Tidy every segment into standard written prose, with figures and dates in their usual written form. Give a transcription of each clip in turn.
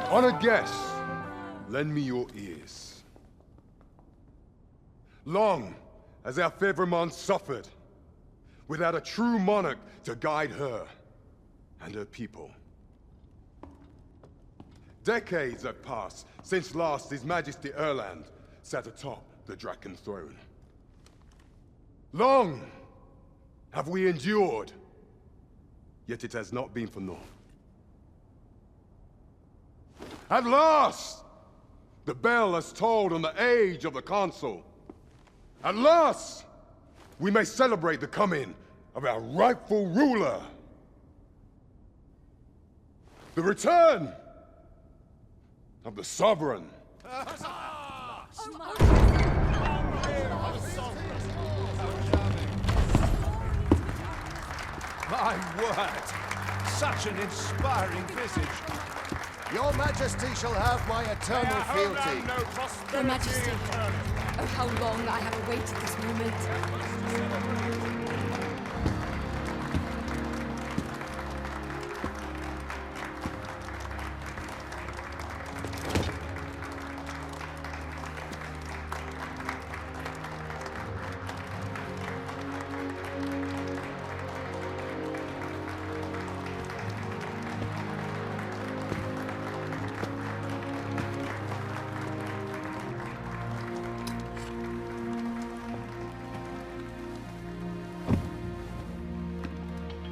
Honored guests, lend me your ears. Long has our Fevermont suffered, without a true monarch to guide her and her people. Decades have passed since last His Majesty Erland sat atop the Draken throne. Long have we endured, yet it has not been for naught. At last, the bell has tolled on the age of the Consul. At last, we may celebrate the coming of our rightful ruler. The return of the Sovereign. My word! Such an inspiring visage. Your Majesty shall have my eternal fealty. Your Majesty, oh how long I have awaited this moment.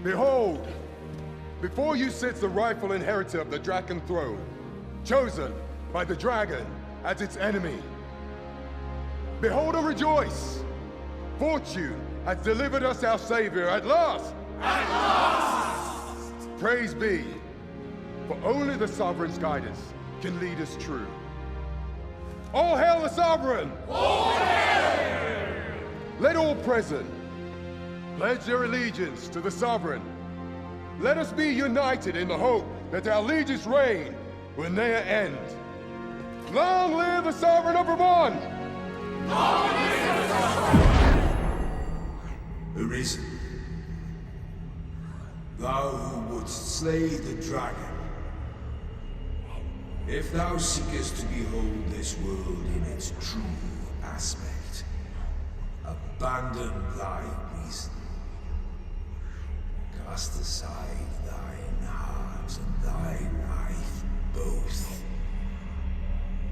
Behold, before you sits the rightful inheritor of the Draken throne, chosen by the dragon as its enemy. Behold and rejoice! Fortune has delivered us our savior at last! At last! Praise be, for only the Sovereign's guidance can lead us true. All hail the Sovereign! All hail! Let all present pledge their allegiance to the Sovereign. Let us be united in the hope that our liege's reign will ne'er end. Long live the Sovereign of Vermont! Long live the Sovereign! Arisen, thou who wouldst slay the dragon, if thou seekest to behold this world in its true aspect, abandon thy reason. Cast aside thine heart and thy life both.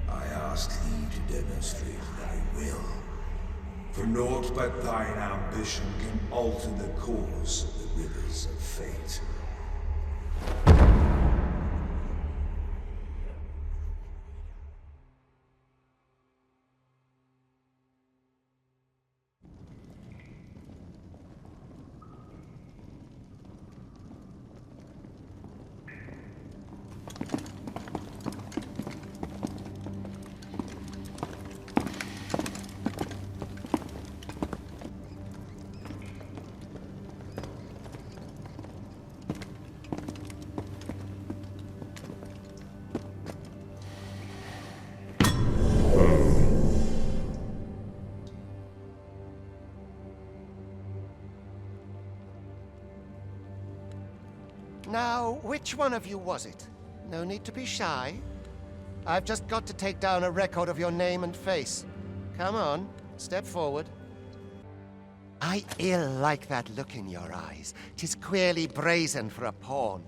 I ask thee to demonstrate thy will, for naught but thine ambition can alter the course of the rivers of fate. Now, which one of you was it? No need to be shy. I've just got to take down a record of your name and face. Come on, step forward. I ill like that look in your eyes. 'Tis queerly brazen for a pawn.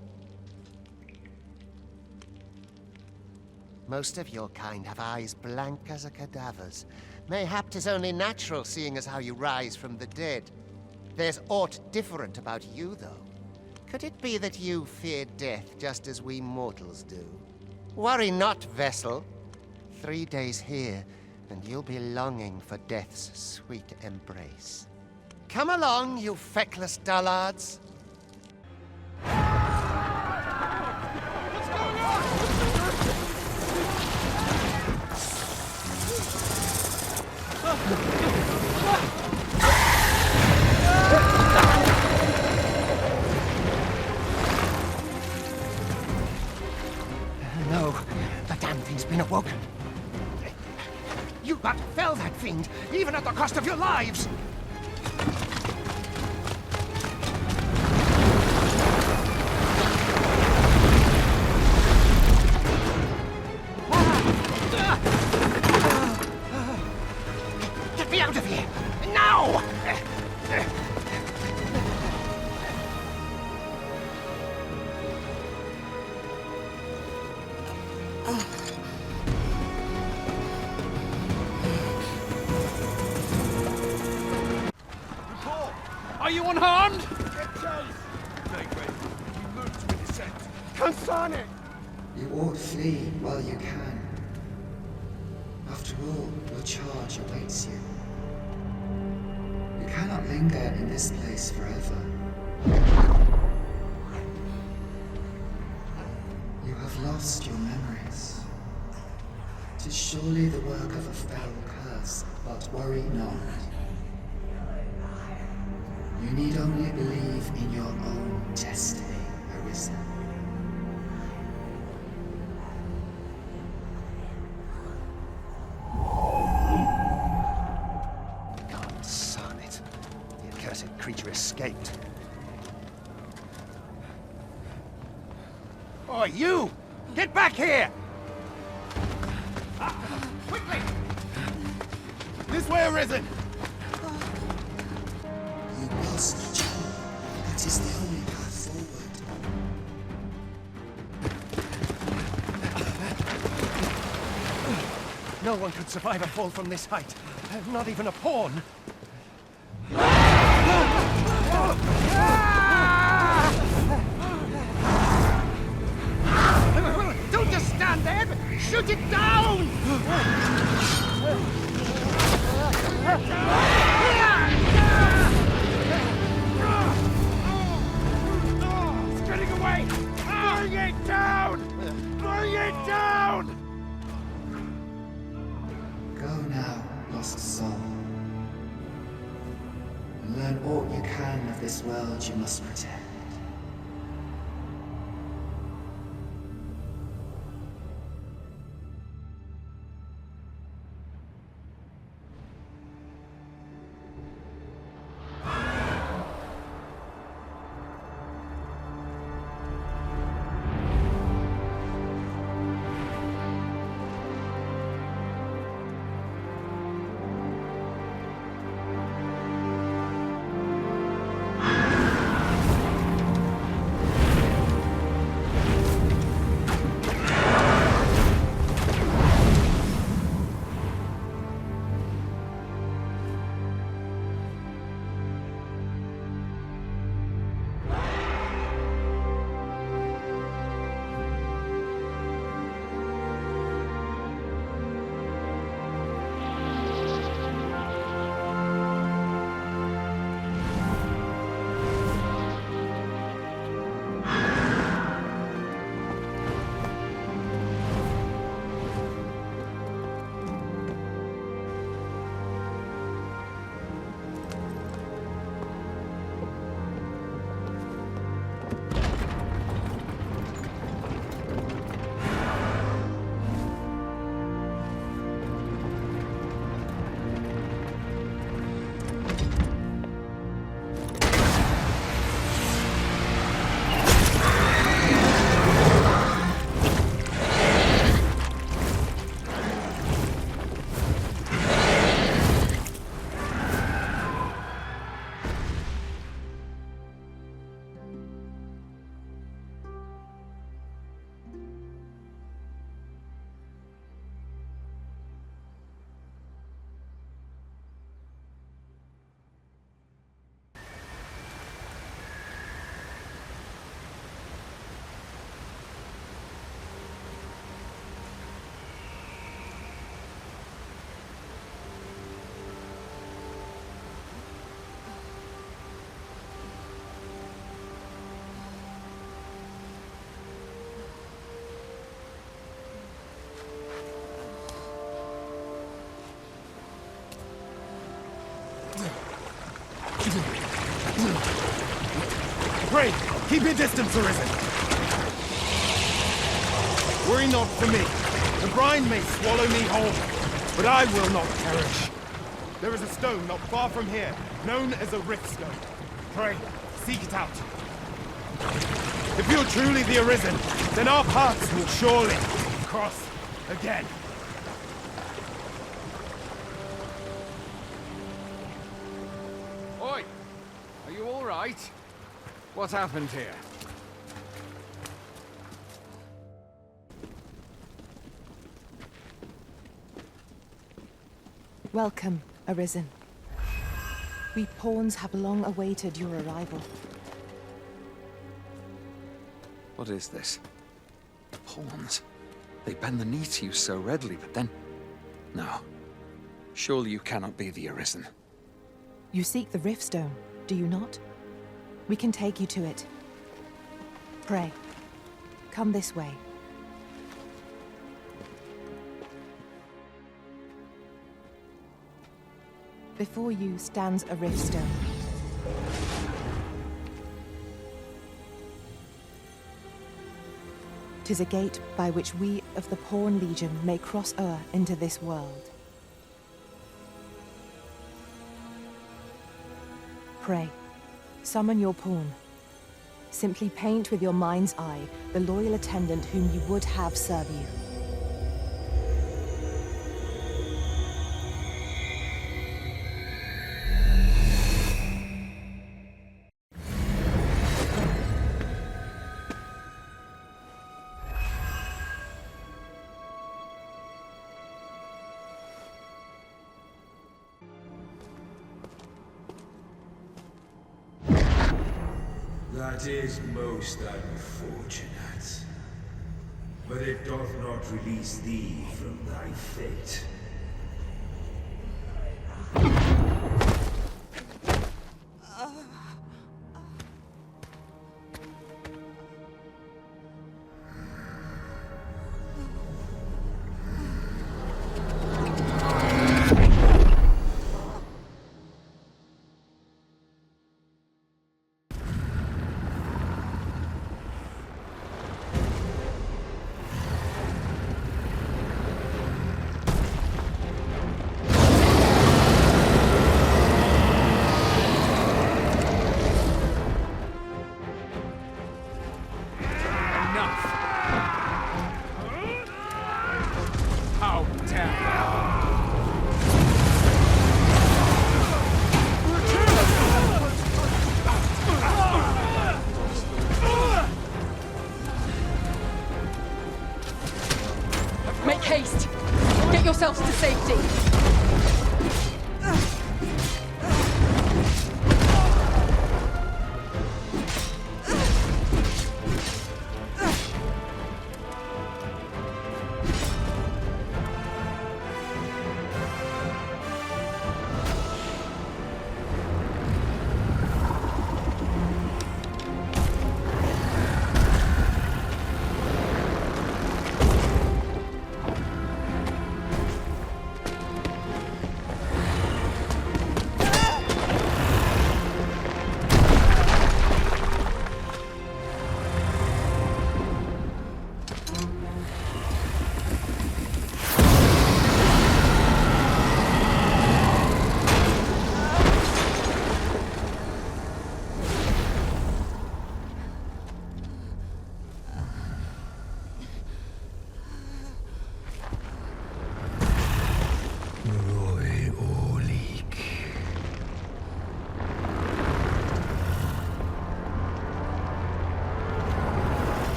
Most of your kind have eyes blank as a cadaver's. Mayhap 'tis only natural, seeing as how you rise from the dead. There's aught different about you, though. Could it be that you fear death just as we mortals do? Worry not, vessel. 3 days here, and you'll be longing for death's sweet embrace. Come along, you feckless dullards. What's going on? been awoken. You but fell that fiend, even at the cost of your lives! Get me out of here! Now! Are you unharmed? Get chase! Make ready. You move to descent. Concern it! You ought flee while you can. After all, your charge awaits you. You cannot linger in this place forever. You have lost your memories. 'Tis surely the work of a fell curse, but worry not. You need only believe in your own destiny, Arisen. God son it. The accursed creature escaped. Oh, you! Get back here! Quickly! This way, Arisen! You must jump. That is the only path forward. No one could survive a fall from this height. Not even a pawn. Don't just stand there! Shoot it down! It's getting away! Bring it down! Bring it down! Go now, lost soul. And learn all you can of this world you must protect. Pray, keep your distance, Arisen. Worry not for me. The brine may swallow me whole, but I will not perish. There is a stone not far from here, known as a riftstone. Pray, seek it out. If you're truly the Arisen, then our paths will surely cross again. Oi! Are you all right? What happened here? Welcome, Arisen. We pawns have long awaited your arrival. What is this? Pawns? They bend the knee to you so readily, but then... No. Surely you cannot be the Arisen. You seek the riftstone, do you not? We can take you to it. Pray, come this way. Before you stands a riftstone. "'Tis a gate by which we of the Pawn Legion may cross o'er into this world. Pray, summon your pawn. Simply paint with your mind's eye the loyal attendant whom you would have serve you. That is most unfortunate. But it doth not release thee from thy fate. Make haste! Get yourselves to safety!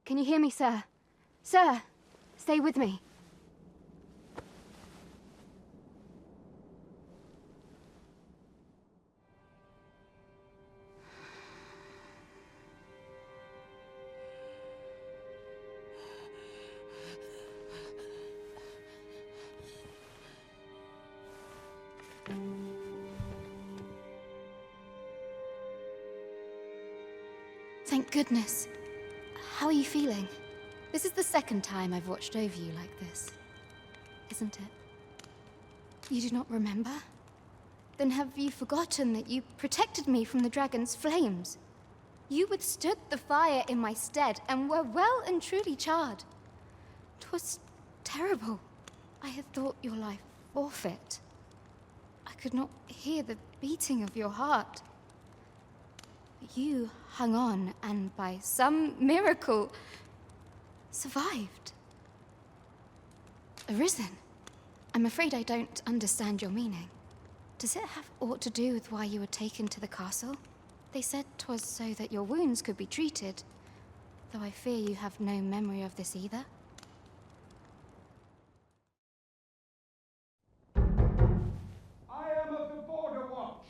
Can you hear me, sir? Sir, stay with me. Thank goodness. How are you feeling? This is the second time I've watched over you like this, isn't it? You do not remember? Then have you forgotten that you protected me from the dragon's flames? You withstood the fire in my stead and were well and truly charred. 'Twas terrible. I had thought your life forfeit. I could not hear the beating of your heart. You hung on, and by some miracle, survived. Arisen? I'm afraid I don't understand your meaning. Does it have aught to do with why you were taken to the castle? They said 'twas so that your wounds could be treated, though I fear you have no memory of this either. I am of the borderwatch.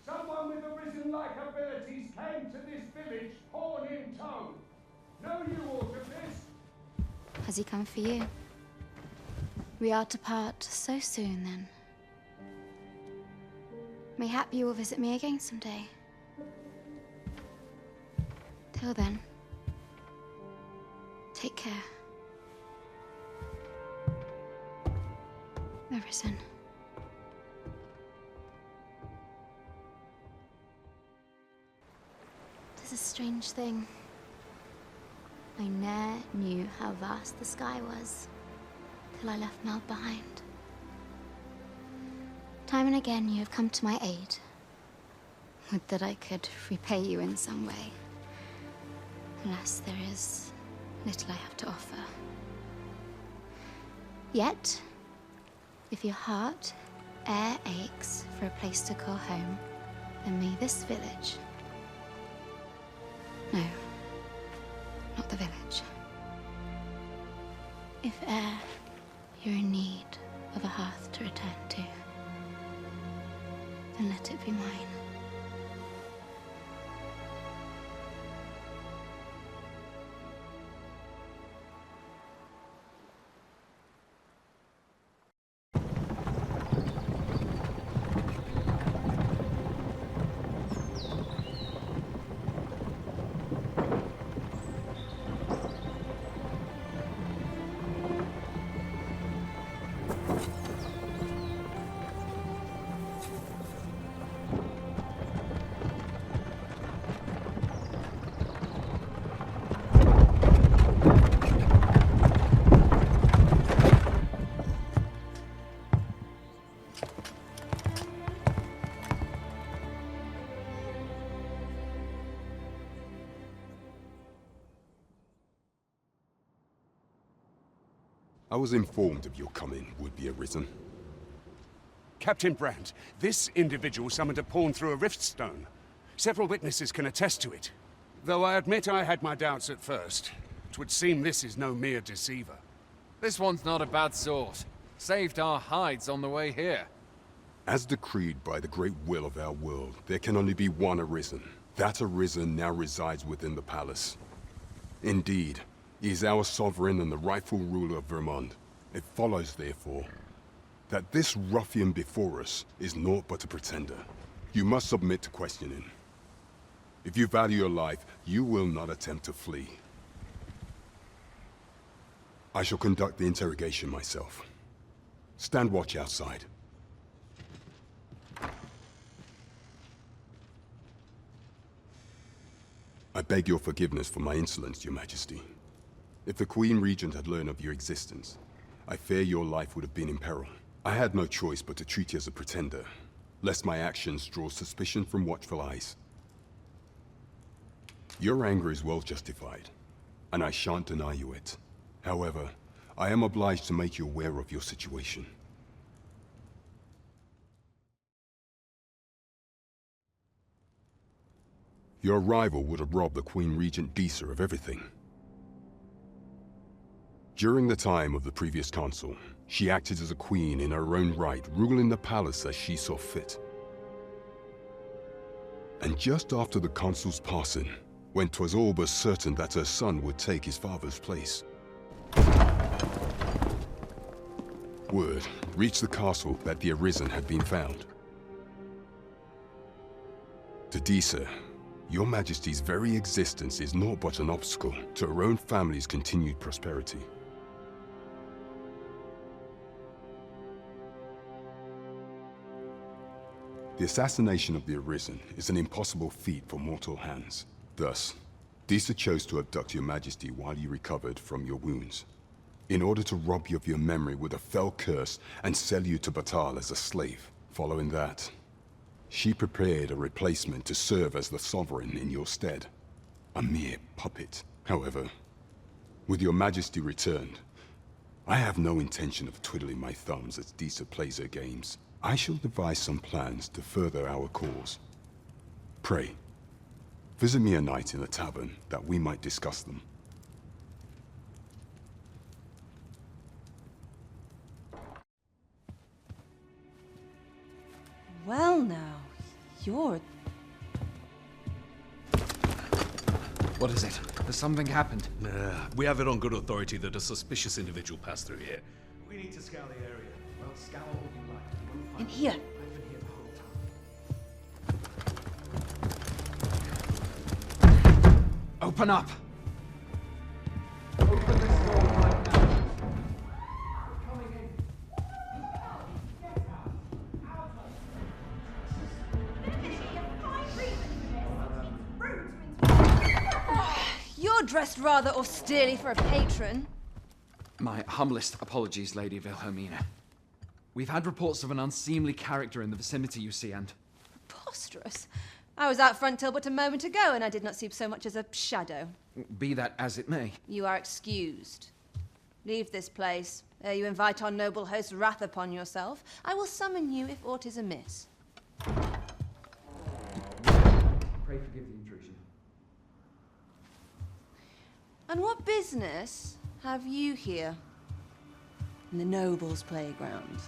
Someone with Arisen-like abilities came to this village, horn in tow. Know you aught of this? Has he come for you? We are to part so soon, then. Mayhap you will visit me again someday. Till then, take care. Arisen. Tis a strange thing. I ne'er knew how vast the sky was, till I left Meld behind. Time and again you have come to my aid. Would that I could repay you in some way. Alas, there is little I have to offer. Yet, if your heart e'er aches for a place to call home, then may this village... No, not the village. If e'er you're in need of a hearth to return to, then let it be mine. I was informed of your coming, would-be Arisen. Captain Brandt, this individual summoned a pawn through a riftstone. Several witnesses can attest to it. Though I admit I had my doubts at first. 'Twould seem this is no mere deceiver. This one's not a bad sort. Saved our hides on the way here. As decreed by the great will of our world, there can only be one Arisen. That Arisen now resides within the palace. Indeed, he is our sovereign and the rightful ruler of Vermont. It follows, therefore, that this ruffian before us is naught but a pretender. You must submit to questioning. If you value your life, you will not attempt to flee. I shall conduct the interrogation myself. Stand watch outside. I beg your forgiveness for my insolence, Your Majesty. If the Queen Regent had learned of your existence, I fear your life would have been in peril. I had no choice but to treat you as a pretender, lest my actions draw suspicion from watchful eyes. Your anger is well justified, and I shan't deny you it. However, I am obliged to make you aware of your situation. Your arrival would have robbed the Queen Regent Disa of everything. During the time of the previous consul, she acted as a queen in her own right, ruling the palace as she saw fit. And just after the consul's passing, when 'twas all but certain that her son would take his father's place, word reached the castle that the Arisen had been found. To Disa, your Majesty's very existence is naught but an obstacle to her own family's continued prosperity. The assassination of the Arisen is an impossible feat for mortal hands. Thus, Disa chose to abduct your Majesty while you recovered from your wounds, in order to rob you of your memory with a fell curse and sell you to Batal as a slave. Following that, she prepared a replacement to serve as the sovereign in your stead. A mere puppet. However, with your Majesty returned, I have no intention of twiddling my thumbs as Disa plays her games. I shall devise some plans to further our cause. Pray, visit me a night in the tavern that we might discuss them. Well now, you're... What is it? Has something happened? We have it on good authority that a suspicious individual passed through here. We need to scour the area. Well, scour all you like. In here. I've been here the whole time. Open up! Open this door right now. We're coming in. You're dressed rather austerely for a patron. My humblest apologies, Lady Wilhelmina. We've had reports of an unseemly character in the vicinity, you see, and... Preposterous. I was out front till but a moment ago, and I did not see so much as a shadow. Be that as it may. You are excused. Leave this place, ere you invite our noble host's wrath upon yourself. I will summon you if aught is amiss. Pray forgive the intrusion. And what business have you here? In the nobles' playground?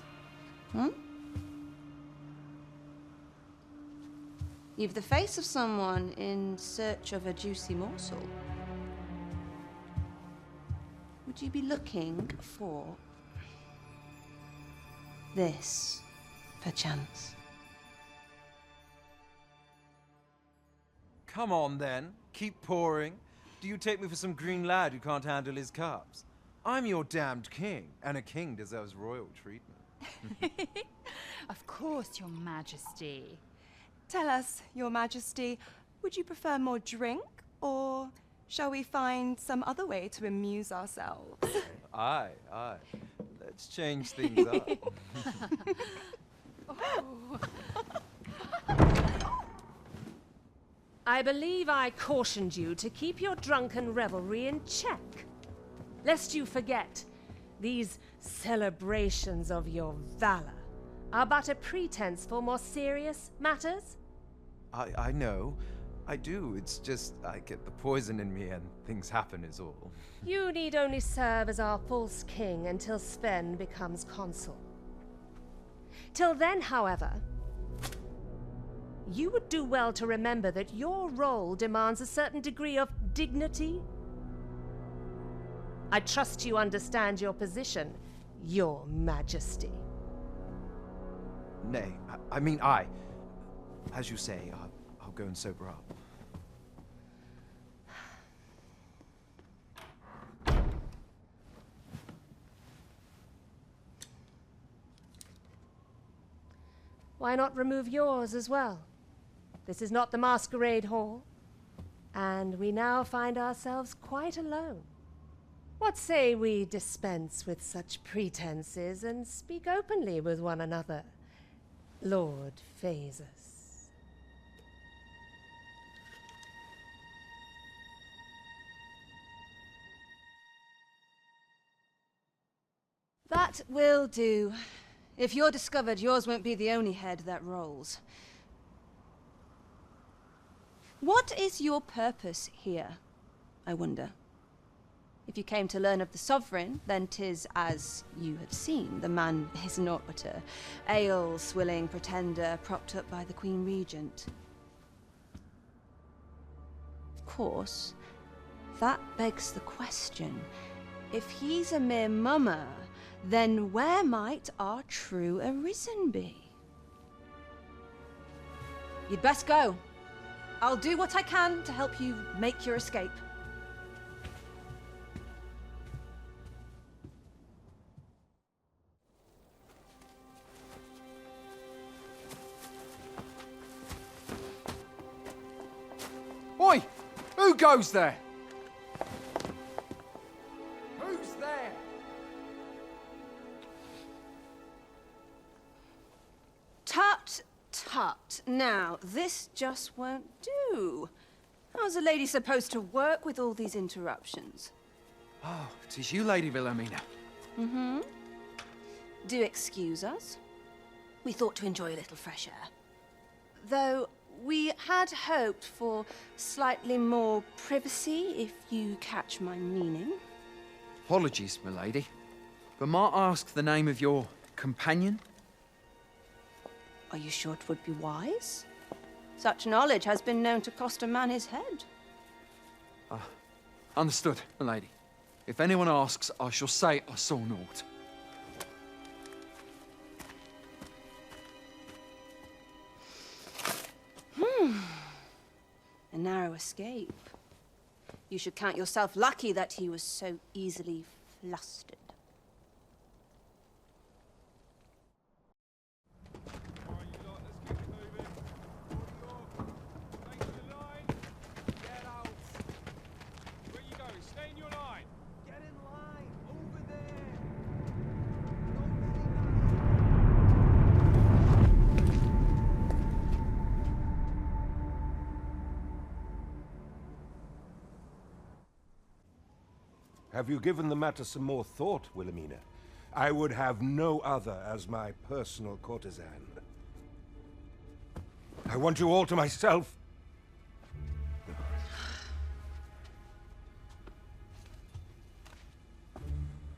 You've the face of someone in search of a juicy morsel. Would you be looking for this, perchance? Come on, then. Keep pouring. Do you take me for some green lad who can't handle his cups? I'm your damned king, and a king deserves royal treatment. Of course, Your Majesty. Tell us, Your Majesty, would you prefer more drink, or shall we find some other way to amuse ourselves? Aye. Let's change things up. I believe I cautioned you to keep your drunken revelry in check. Lest you forget, these celebrations of your valor are but a pretense for more serious matters. I know. I do. It's just I get the poison in me and things happen is all. You need only serve as our false king until Sven becomes consul. Till then, however, you would do well to remember that your role demands a certain degree of dignity. I trust you understand your position, Your Majesty. Nay, I mean, as you say, I'll go and sober up. Why not remove yours as well? This is not the masquerade hall, and we now find ourselves quite alone. What say we dispense with such pretenses and speak openly with one another, Lord Phasus? That will do. If you're discovered, yours won't be the only head that rolls. What is your purpose here, I wonder? If you came to learn of the Sovereign, then 'tis as you have seen. The man is naught but a ale-swilling pretender propped up by the Queen Regent. Of course, that begs the question. If he's a mere mummer, then where might our true Arisen be? You'd best go. I'll do what I can to help you make your escape. Oi! Who goes there? Who's there? Tut, tut. Now, this just won't do. How's a lady supposed to work with all these interruptions? Oh, 'tis you, Lady Wilhelmina. Mm-hmm. Do excuse us. We thought to enjoy a little fresh air. Though we had hoped for slightly more privacy, if you catch my meaning. Apologies, milady. But might I ask the name of your companion? Are you sure it would be wise? Such knowledge has been known to cost a man his head. Understood, milady. If anyone asks, I shall say I saw naught. A narrow escape. You should count yourself lucky that he was so easily flustered. Have you given the matter some more thought, Wilhelmina? I would have no other as my personal courtesan. I want you all to myself.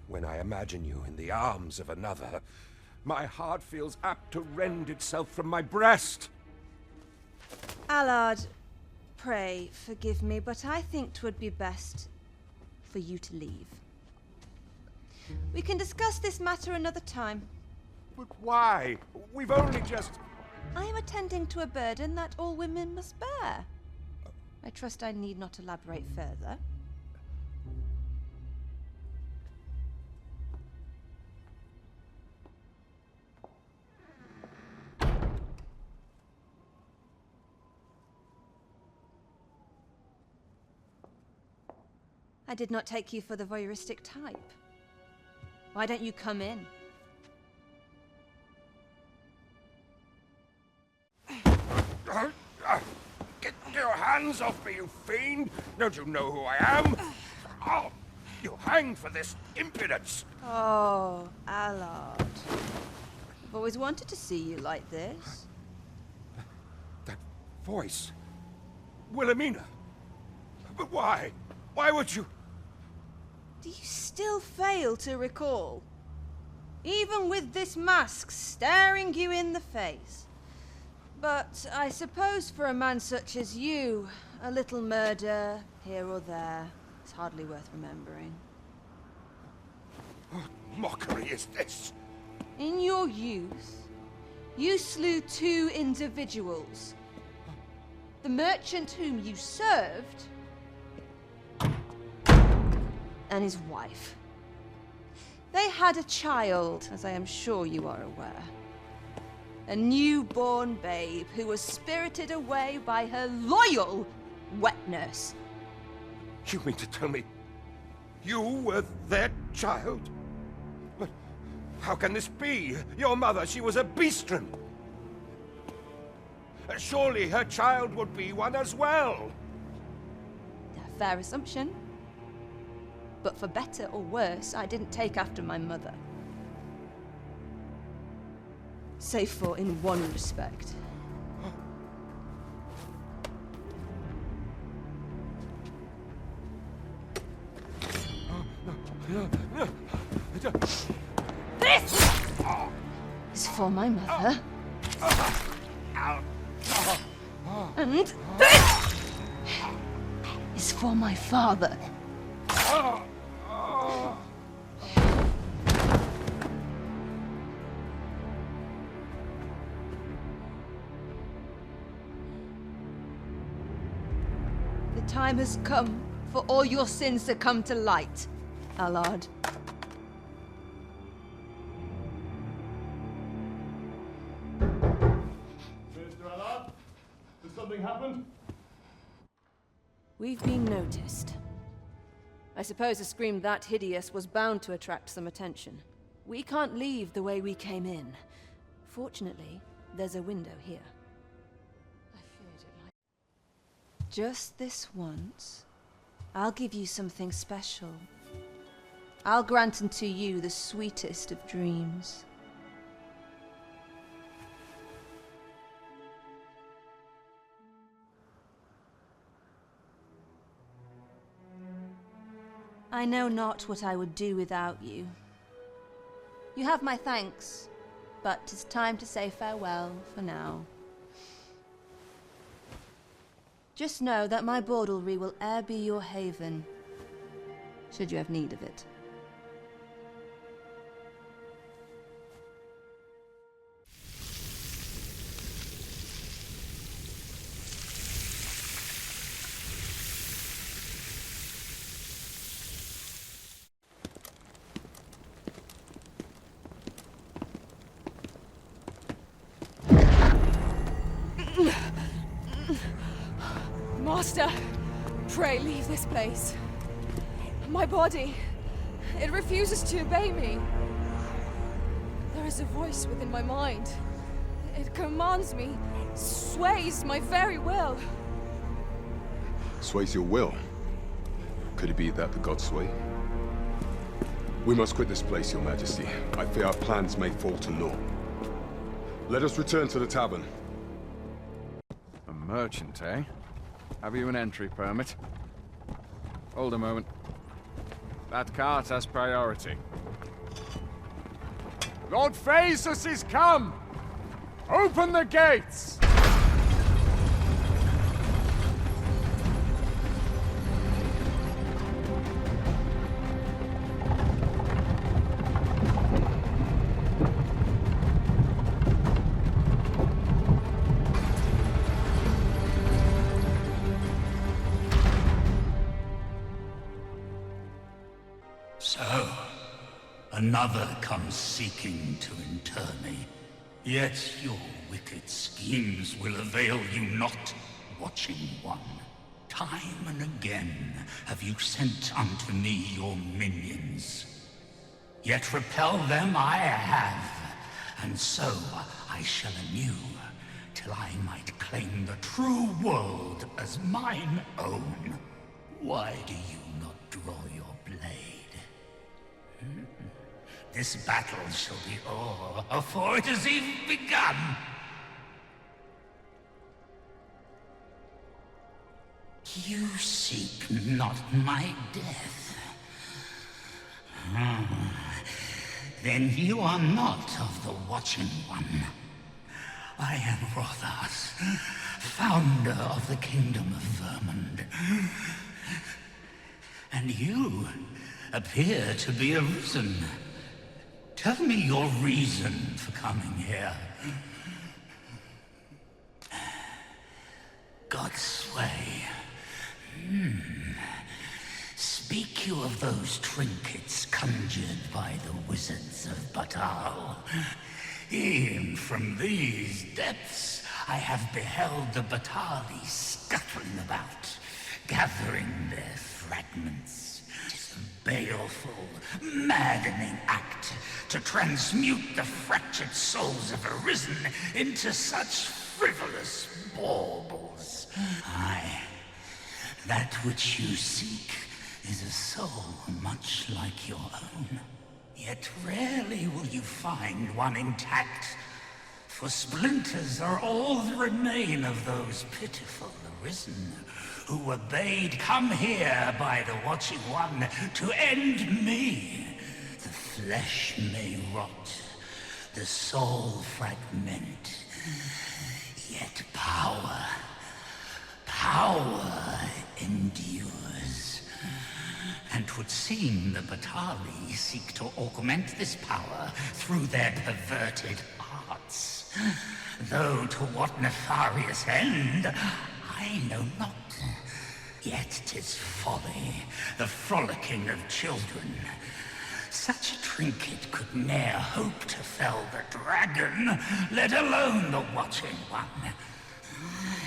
When I imagine you in the arms of another, my heart feels apt to rend itself from my breast. Allard, pray forgive me, but I think 'twould be best for you to leave. We can discuss this matter another time. But why? We've only just... I am attending to a burden that all women must bear. I trust I need not elaborate further. I did not take you for the voyeuristic type. Why don't you come in? Get your hands off me, you fiend! Don't you know who I am? Oh, you'll hang for this impudence! Oh, Allard. I've always wanted to see you like this. That voice... Wilhelmina! But why? Why would you... Do you still fail to recall? Even with this mask staring you in the face. But I suppose for a man such as you, a little murder here or there is hardly worth remembering. What mockery is this? In your youth, you slew 2 individuals. The merchant whom you served, and his wife. They had a child, as I am sure you are aware. A newborn babe who was spirited away by her loyal wet nurse. You mean to tell me you were their child? But how can this be? Your mother, she was a beastren. Surely her child would be one as well. A fair assumption. But for better or worse, I didn't take after my mother. Save for in one respect. This is for my mother. And this is for my father. The time has come for all your sins to come to light, Allard. Mr. Allard, has something happened? We've been noticed. I suppose a scream that hideous was bound to attract some attention. We can't leave the way we came in. Fortunately, there's a window here. I feared it might... Just this once, I'll give you something special. I'll grant unto you the sweetest of dreams. I know not what I would do without you. You have my thanks, but 'tis time to say farewell for now. Just know that my bordelry will e'er be your haven, should you have need of it. Master, pray leave this place. My body, it refuses to obey me. There is a voice within my mind. It commands me, sways my very will. Sways your will? Could it be that the gods sway? We must quit this place, Your Majesty. I fear our plans may fall to naught. Let us return to the tavern. A merchant, eh? Have you an entry permit? Hold a moment. That cart has priority. Lord Phaesus is come! Open the gates! So, another comes seeking to inter me. Yet your wicked schemes will avail you not, Watching One. Time and again have you sent unto me your minions. Yet repel them I have, and so I shall anew, till I might claim the true world as mine own. Why do you not draw your blade? This battle shall be o'er afore it has even begun. You seek not my death. Then you are not of the Watching One. I am Rothas, founder of the Kingdom of Vermund. And you appear to be Arisen. Tell me your reason for coming here. God's sway. Speak you of those trinkets conjured by the wizards of Batal. E'en from these depths I have beheld the Batali scuttling about, gathering their fragments. 'Tis a baleful, maddening act to transmute the fractured souls of Arisen into such frivolous baubles. Aye, that which you seek is a soul much like your own. Yet rarely will you find one intact, For splinters are all that remain of those pitiful Arisen, who were bade come here by the Watching One to end me. The flesh may rot, the soul fragment, yet power endures. And 'twould seem the Batali seek to augment this power through their perverted arts. Though to what nefarious end, I know not. Yet 'tis folly, the frolicking of children. Such a trinket could ne'er hope to fell the dragon, let alone the Watching One.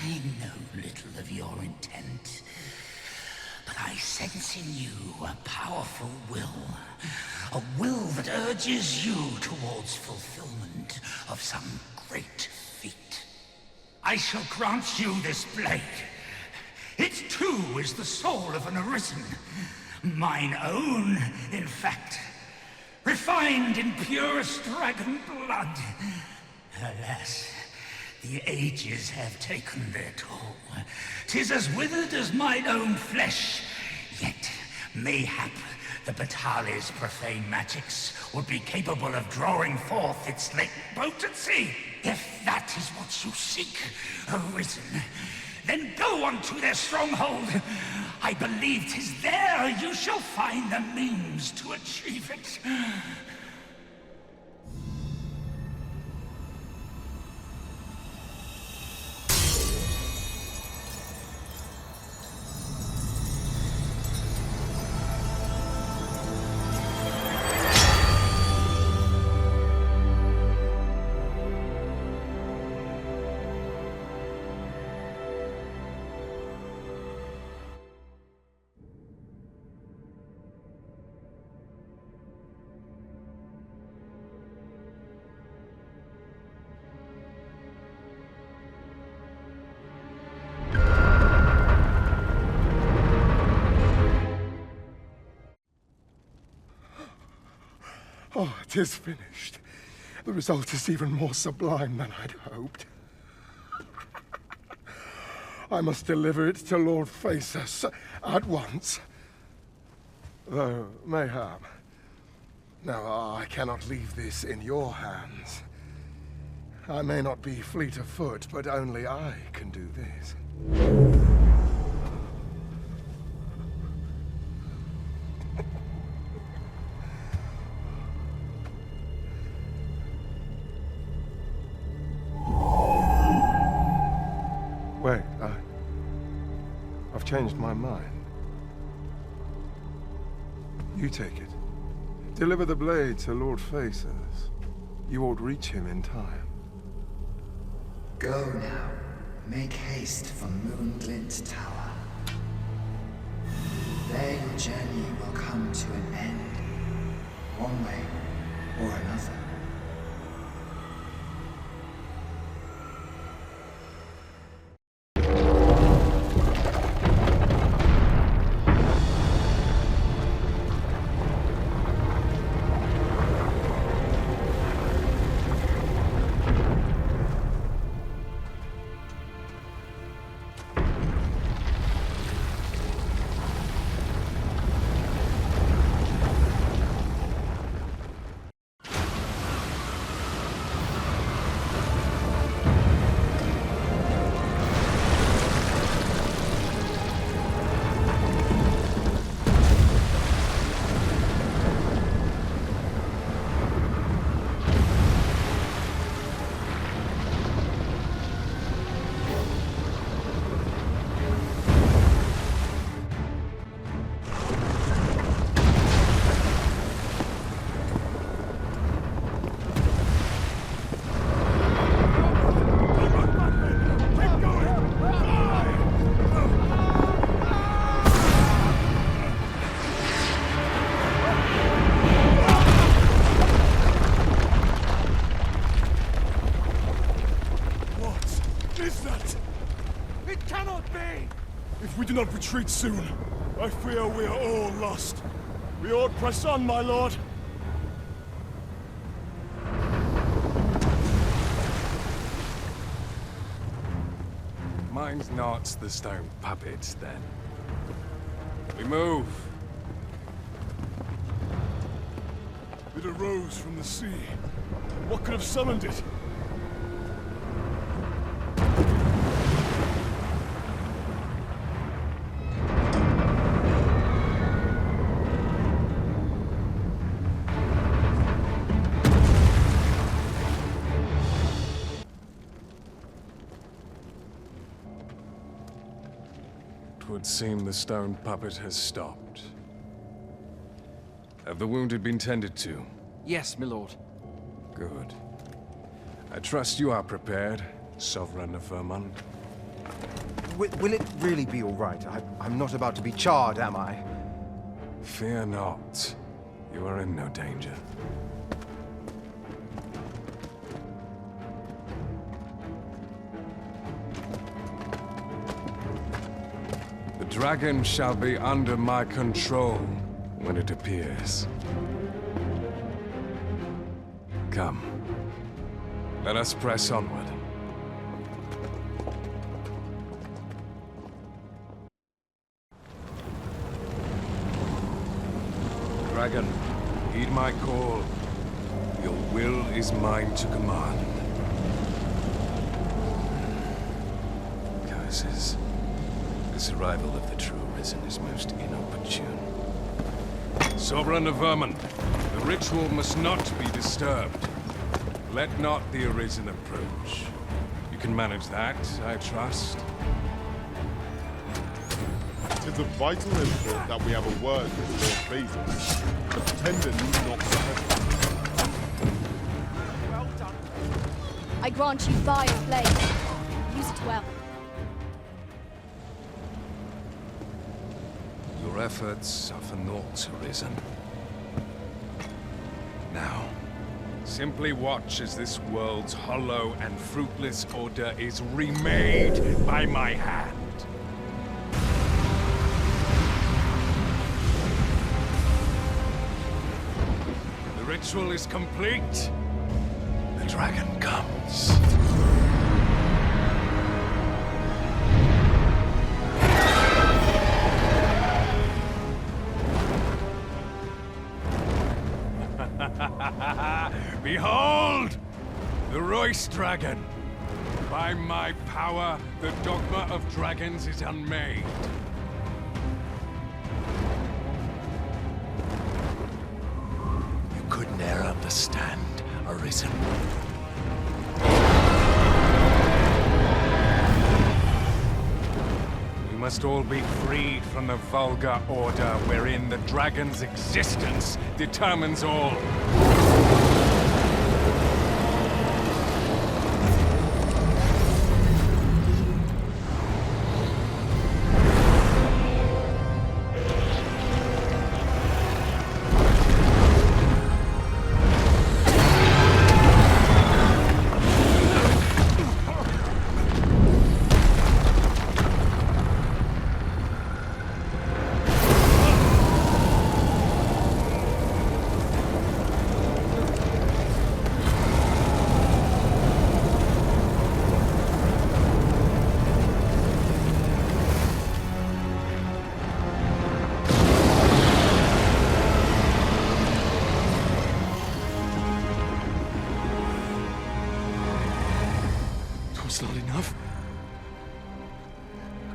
I know little of your intent, but I sense in you a powerful will. A will that urges you towards fulfillment of some great feat. I shall grant you this blade. It too is the soul of an Arisen. Mine own, in fact. Refined in purest dragon blood. Alas, the ages have taken their toll. 'Tis as withered as mine own flesh. Yet, mayhap, the Batali's profane magics would be capable of drawing forth its latent potency. If that is what you seek, Arisen, then go on to their stronghold. I believe 'tis there you shall find the means to achieve it. Oh, 'tis finished. The result is even more sublime than I'd hoped. I must deliver it to Lord Phaesus at once. Though, mayhap. Now, I cannot leave this in your hands. I may not be fleet of foot, but only I can do this. Wait, I've changed my mind. You take it. Deliver the blade to Lord Phaesus. You ought reach him in time. Go now. Make haste for Moonglint Tower. There your journey will come to an end. One way or another. Do not retreat soon. I fear we are all lost. We ought press on, my lord. Mine's not the stone puppet, then. We move. It arose from the sea. What could have summoned it? It would seem the stone puppet has stopped. Have the wounded been tended to? Yes, my lord. Good. I trust you are prepared, Sovereign of Vermont. Will it really be all right? I'm not about to be charred, am I? Fear not. You are in no danger. The dragon shall be under my control when it appears. Come. Let us press onward. Dragon, heed my call. Your will is mine to command. Curses. This arrival of the true Arisen is most inopportune. Sovereign of Vermont, the ritual must not be disturbed. Let not the Arisen approach. You can manage that, I trust. It is of vital import that we have a word with Lord Basil. The pretender need not suffer. Well done. I grant you fire flame. Use it well. Your efforts are for naught, Arisen. Now, simply watch as this world's hollow and fruitless order is remade by my hand. The ritual is complete. The dragon comes. Behold! The Royce Dragon! By my power, the Dogma of Dragons is unmade. You could ne'er understand, Arisen. We must all be freed from the vulgar order wherein the dragon's existence determines all. Was not enough.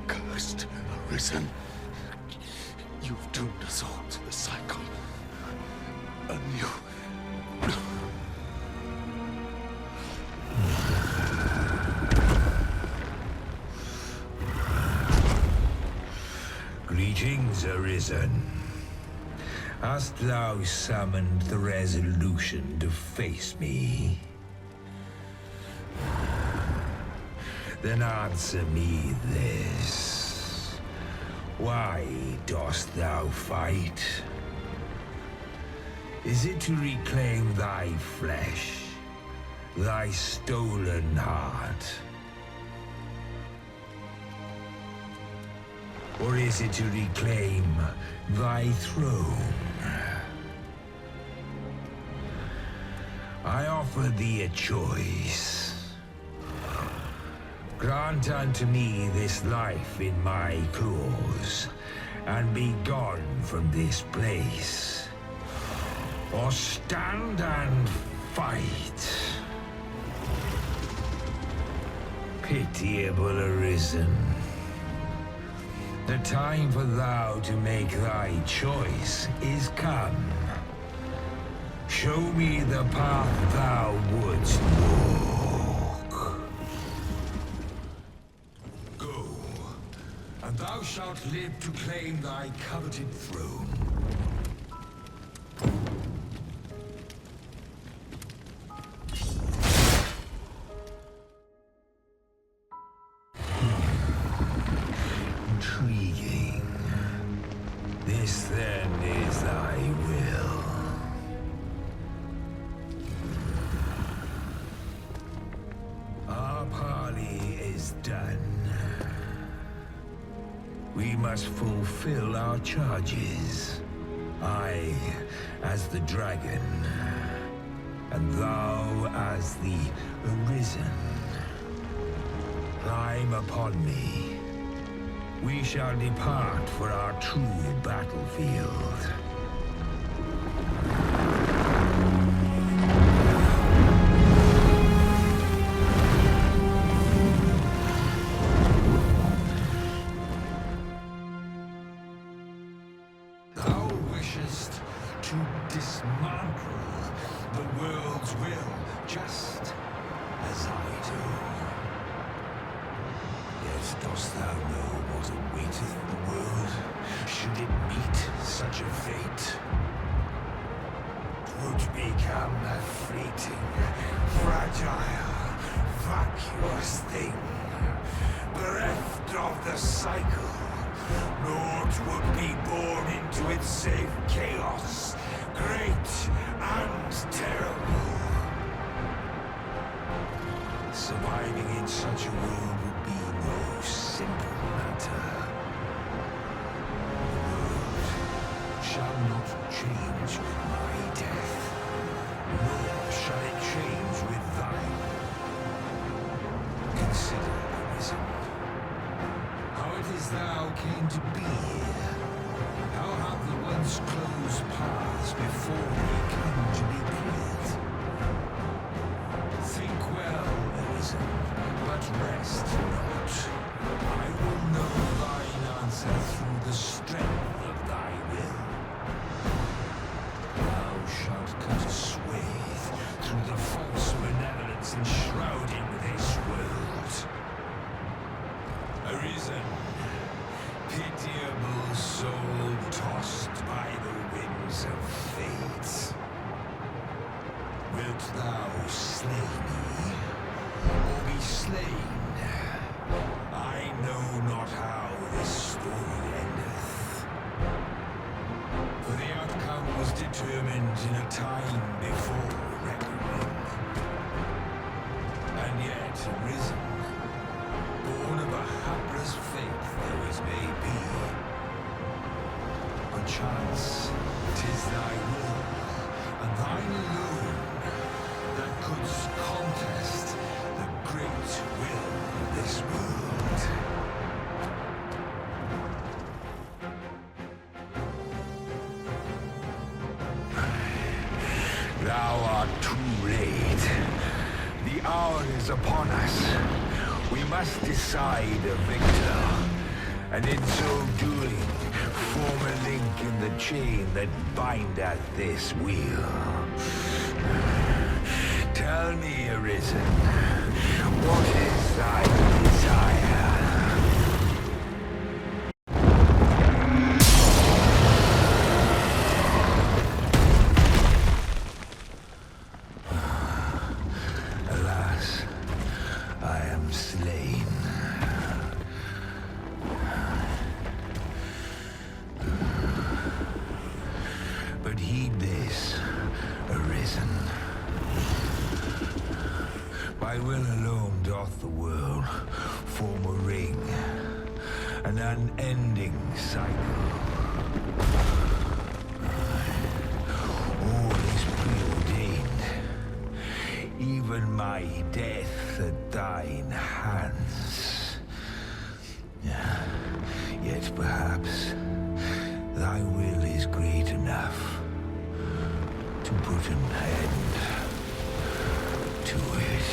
Cursed Arisen. You've doomed us all to the cycle. Anew. Greetings, Arisen. Hast thou summoned the resolution to face me? Then answer me this. Why dost thou fight? Is it to reclaim thy flesh, thy stolen heart? Or is it to reclaim thy throne? I offer thee a choice. Grant unto me this life in my claws, and be gone from this place. Or stand and fight. Pitiable Arisen. The time for thou to make thy choice is come. Show me the path thou wouldst walk. Go, and thou shalt live to claim thy coveted throne. Intriguing. This then is thy will. Our parley is done. We must fulfill our charges. I as the dragon, and thou as the Arisen. Climb upon me. We shall depart for our true battlefield. Thou wishest to dismantle the world's will, just as I do. Yet dost thou know what awaiteth the world, should it meet such a fate? 'Twould become a fleeting, fragile, vacuous thing, bereft of the cycle. Naught would be born into its save chaos, great and terrible. Surviving in such a world would be no simple matter. The world shall not change with my death, nor shall it change with thine. Consider, Arisen, how it is thou came to be here. How have the once closed paths before me come to be cleared? Think well, Arisen, but rest not. I will know thine answer through the strength of thy will. Thou shalt cut a swathe through the false benevolence enshrouding this world. Arisen, pitiable soul tossed by the winds of fate. Wilt thou slay me, or be slain? I know not how this story endeth. For the outcome was determined in a time before reckoning. And yet, Arisen, born of a hapless fate though it may be, perchance 'tis thy will, and thine alone, that couldst contest the great will of this world. Thou art too late. The hour is upon us. We must decide a victor, and in so doing, form a link in the chain that bindeth this wheel. Tell me, Arisen, what is thy desire? Alas, I am slain. But heed this, Arisen. By will alone doth the world form a ring, an unending cycle. All is preordained, even my death at thine hands. perhaps, thy will is great enough to put an end to it.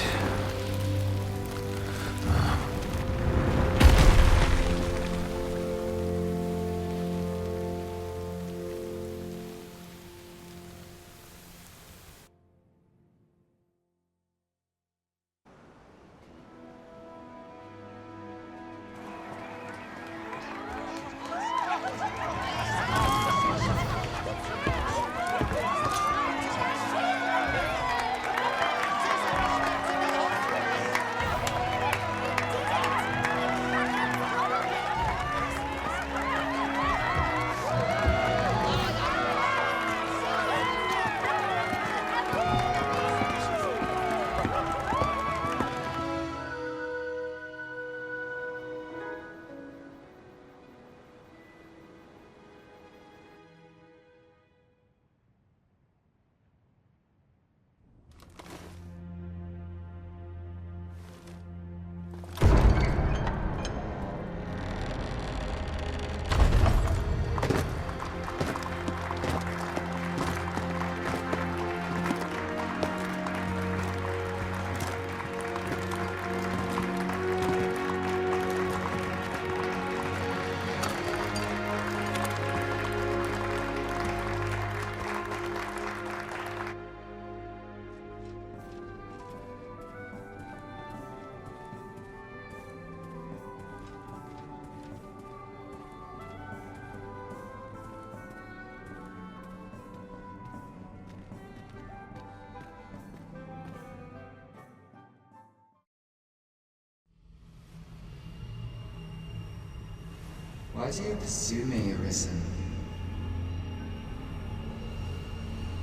Why do you pursue me, Arisen?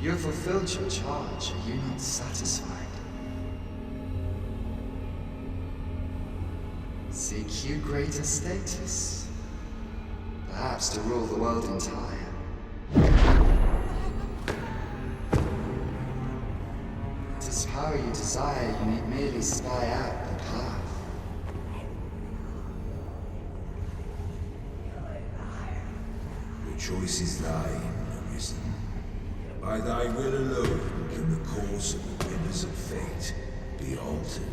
You have fulfilled your charge. Are you not satisfied? Seek you greater status? Perhaps to rule the world entire? It is power you desire. You need merely spy out the path. The choice is thine, Arisen. By thy will alone can the course of the winners of fate be altered.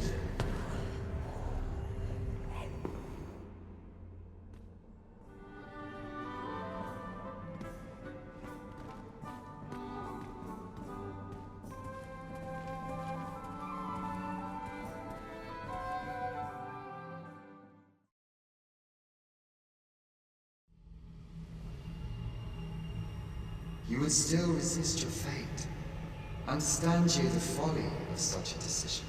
You would still resist your fate. Understand you the folly of such a decision.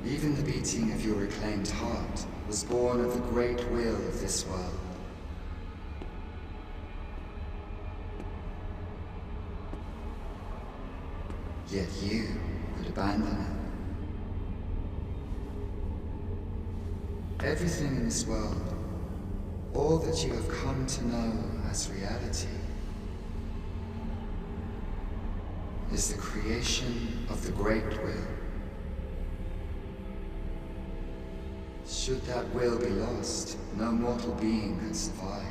Even the beating of your reclaimed heart was born of the great will of this world. Yet you would abandon it. Everything in this world, all that you have come to know as reality, is the creation of the great will. Should that will be lost, no mortal being could survive.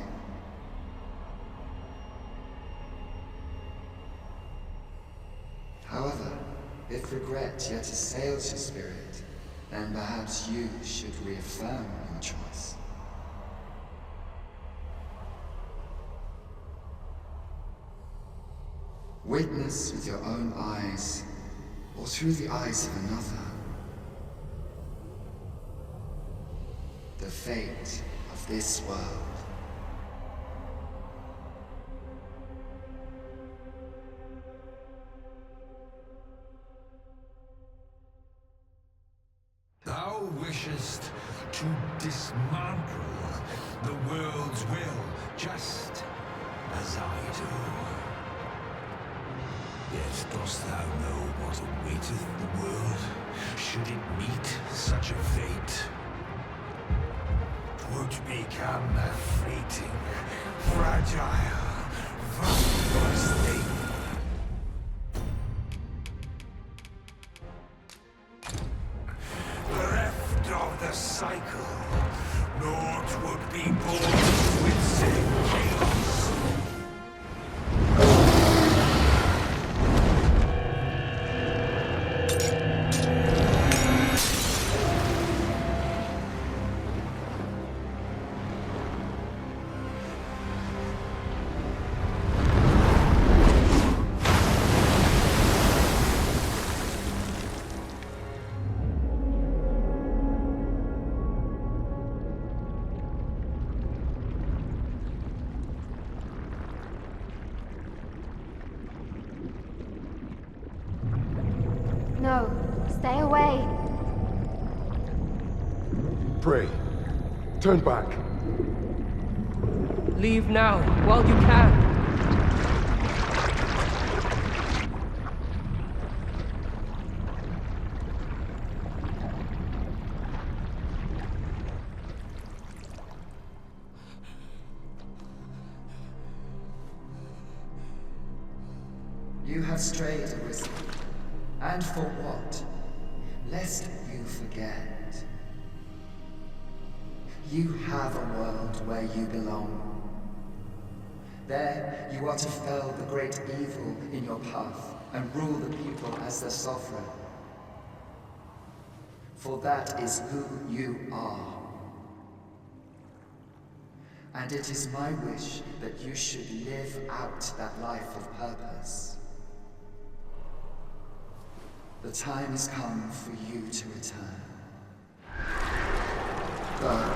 However, if regret yet assails your spirit, then perhaps you should reaffirm your choice. Witness with your own eyes, or through the eyes of another, the fate of this world. Thou wishest to dismantle the world's will, just as I do. Yet dost thou know what awaiteth the world, should it meet such a fate? 'Twould become a fleeting, fragile, vaporous thing. Bereft of the cycle be born with same chaos. No, stay away. Pray. Turn back. Leave now, while you can. You have strayed, Arisen. And for what? Lest you forget. You have a world where you belong. There, you are to fell the great evil in your path and rule the people as their sovereign. For that is who you are. And it is my wish that you should live out that life of purpose. The time has come for you to return. Go.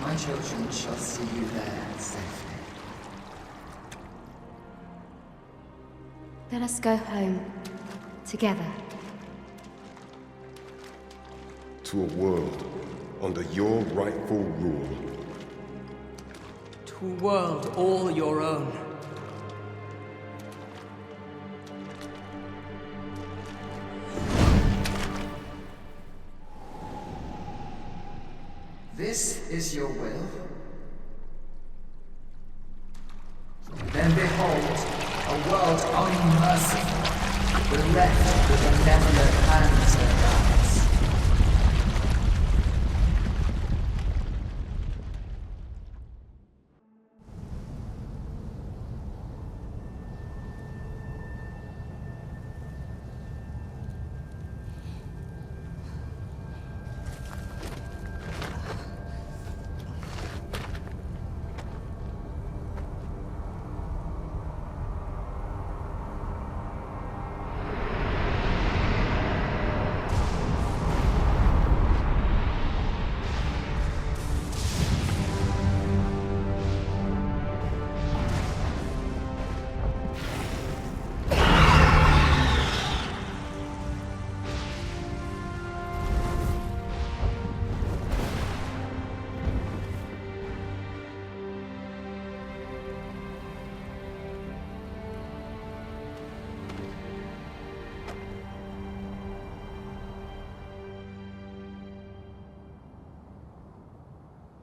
My children shall see you there safely. Let us go home. Together. To a world under your rightful rule. To a world all your own. This is your will? Then behold, a world unmerciful, bereft with benevolent hands and eyes.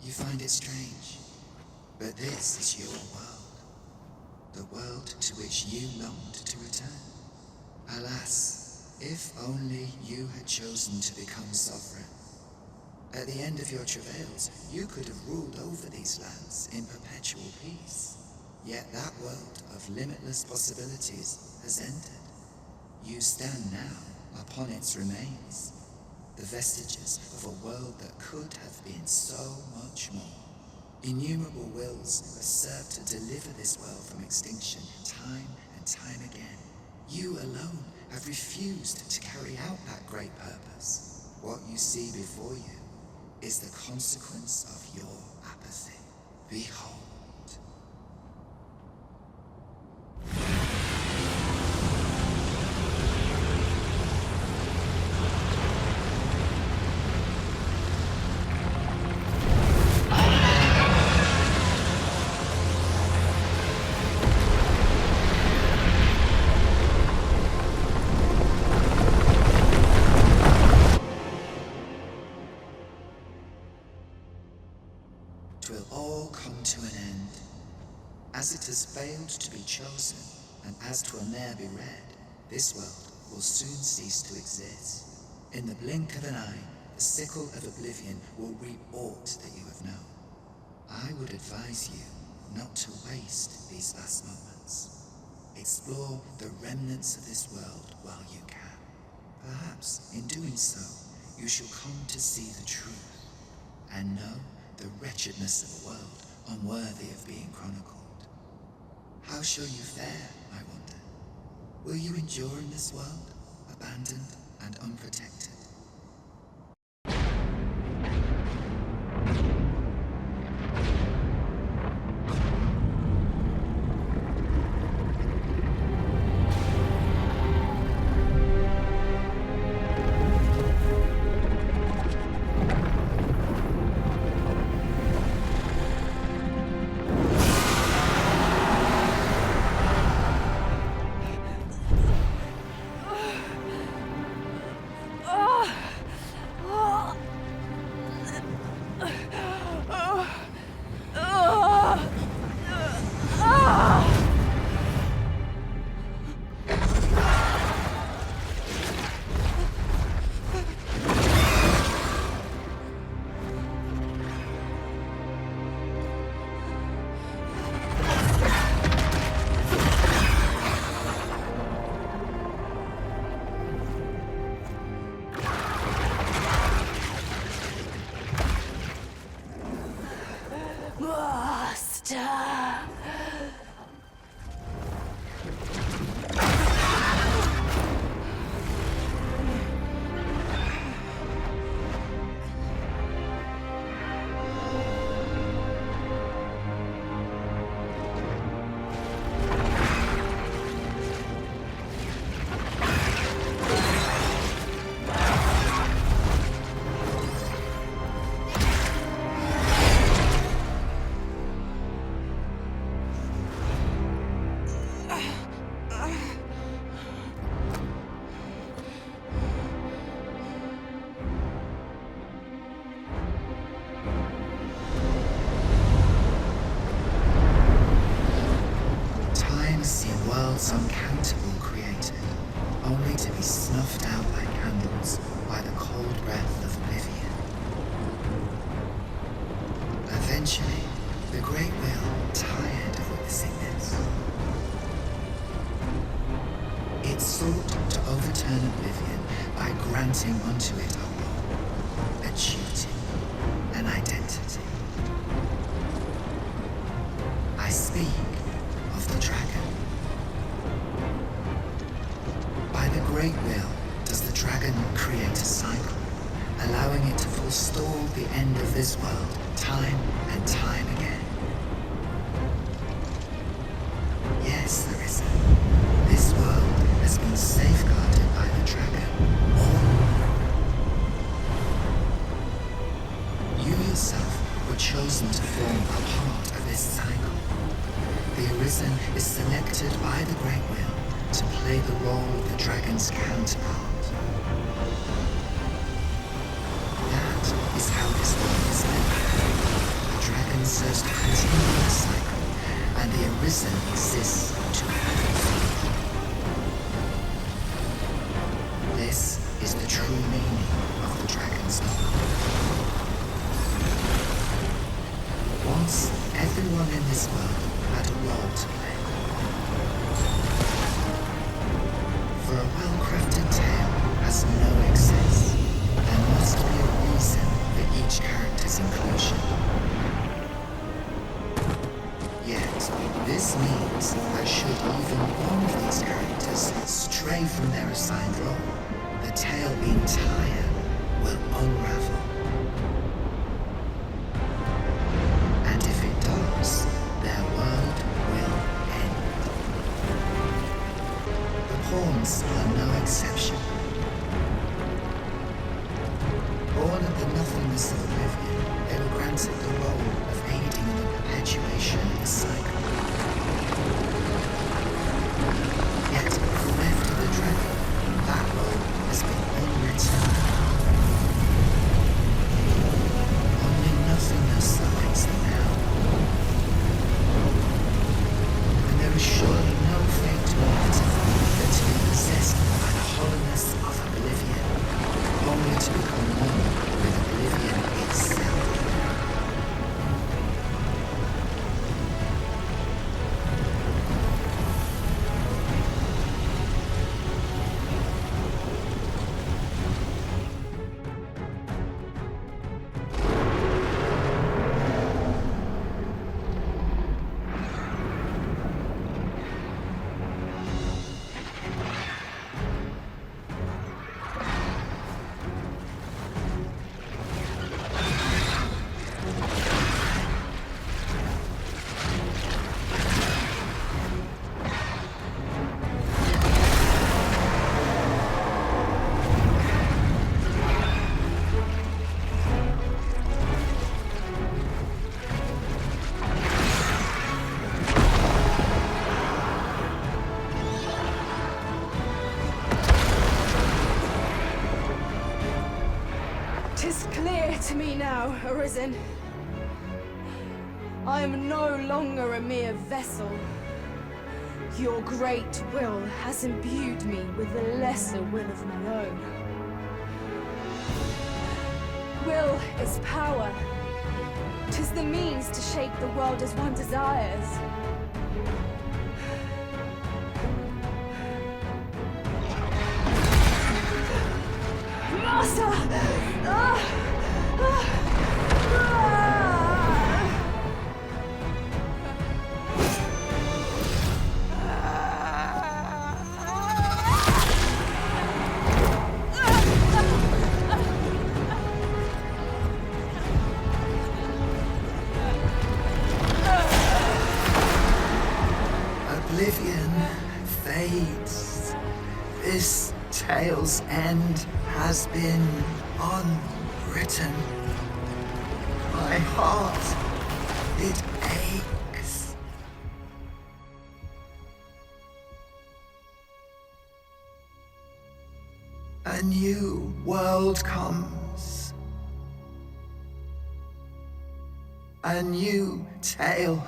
You find it strange, but this is your world. The world to which you longed to return. Alas, if only you had chosen to become sovereign. At the end of your travails, you could have ruled over these lands in perpetual peace. Yet that world of limitless possibilities has ended. You stand now upon its remains. The vestiges of a world that could have been so much more. Innumerable wills have served to deliver this world from extinction time and time again. You alone have refused to carry out that great purpose. What you see before you is the consequence of your apathy. Behold. Will all come to an end. As it has failed to be chosen, and as 'twill ne'er be read, this world will soon cease to exist. In the blink of an eye, the sickle of oblivion will reap aught that you have known. would advise you not to waste these last moments. Explore the remnants of this world while you can. Perhaps, in doing so, you shall come to see the truth, and know the wretchedness of a world unworthy of being chronicled. How shall you fare, I wonder? Will you endure in this world, abandoned and unprotected? Uncountable created, only to be snuffed out like candles by the cold breath of oblivion. Eventually, the Great Will tired of witnessing this. It sought to overturn oblivion by granting unto it a role, a duty, an identity. I speak of the dragon. By the Great Will does the dragon create a cycle, allowing it to forestall the end of this world time and time again. Yes, Arisen, this world has been safeguarded by the dragon all. You yourself were chosen to form a part of this cycle. The Arisen is selected by the Great Will to play the role of the dragon's counterpart. That is how this world is lived. The dragon serves to continue the cycle, and the Arisen exists to fulfill. This is the true meaning of the dragon's Dogma. Once, everyone in this world had a role to play. For a well-crafted tale has no excess. There must be a reason for each character's inclusion. Yet, this means that should even one of these characters stray from their assigned role, the tale entire will unravel. And if it does, their world will end. The pawns are no exception. Born of the nothingness of oblivion, they were granted the role of aiding in the perpetuation of the cycle. Yet, left to the dragon, that role has been unwritten. Only nothingness awaits them now. And there is surely no fate more bitter than to be possessed now, Arisen. I am no longer a mere vessel. Your great will has imbued me with a lesser will of my own. Will is power. 'Tis the means to shape the world as one desires. Master! Oblivion fades. This tale's end has been unwritten. My heart, it aches. A new world comes. A new tale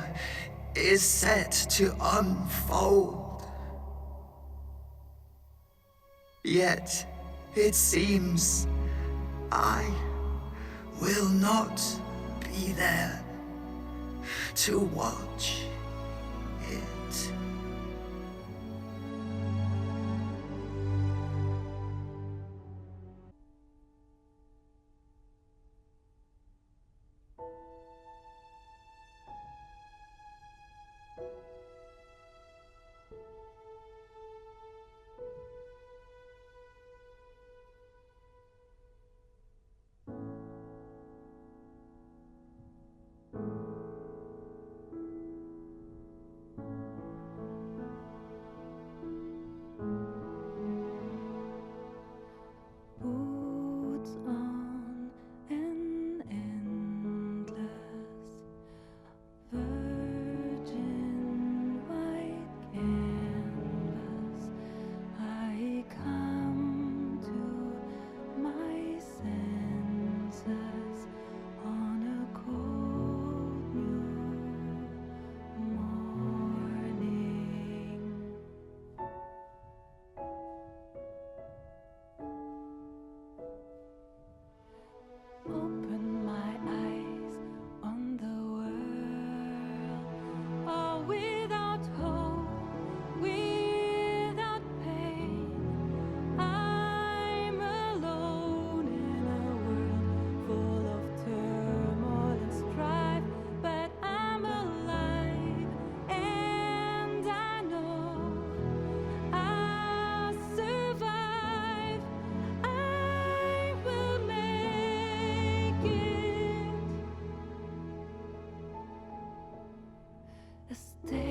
is set to unfold. Yet, it seems I will not be there to watch it. Boots on an endless virgin white canvas, I come to my senses on a cold new morning. Open my eyes on the world, all without hope, without pain. I'm alone in a world full of turmoil and strife, but I'm alive, and I know I'll survive. I will make it. A stay